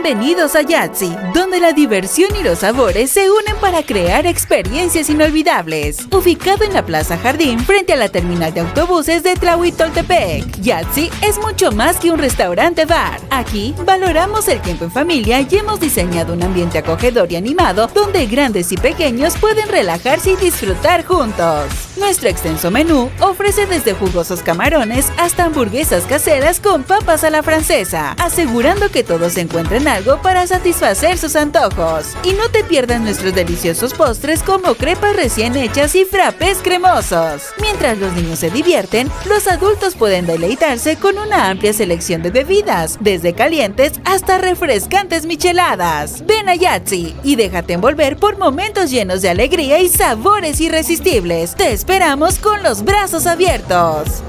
Bienvenidos a Yatzy, donde la diversión y los sabores se unen para crear experiencias inolvidables. Ubicado en la Plaza Jardín, frente a la terminal de autobuses de Tlahuitoltepec, Yatzy es mucho más que un restaurante-bar. Aquí valoramos el tiempo en familia y hemos diseñado un ambiente acogedor y animado donde grandes y pequeños pueden relajarse y disfrutar juntos. Nuestro extenso menú ofrece desde jugosos camarones hasta hamburguesas caseras con papas a la francesa, asegurando que todos encuentren algo para satisfacer sus antojos. Y no te pierdas nuestros deliciosos postres como crepas recién hechas y frappés cremosos. Mientras los niños se divierten, los adultos pueden deleitarse con una amplia selección de bebidas, desde calientes hasta refrescantes micheladas. Ven a Yatzy y déjate envolver por momentos llenos de alegría y sabores irresistibles. Te esperamos con los brazos abiertos.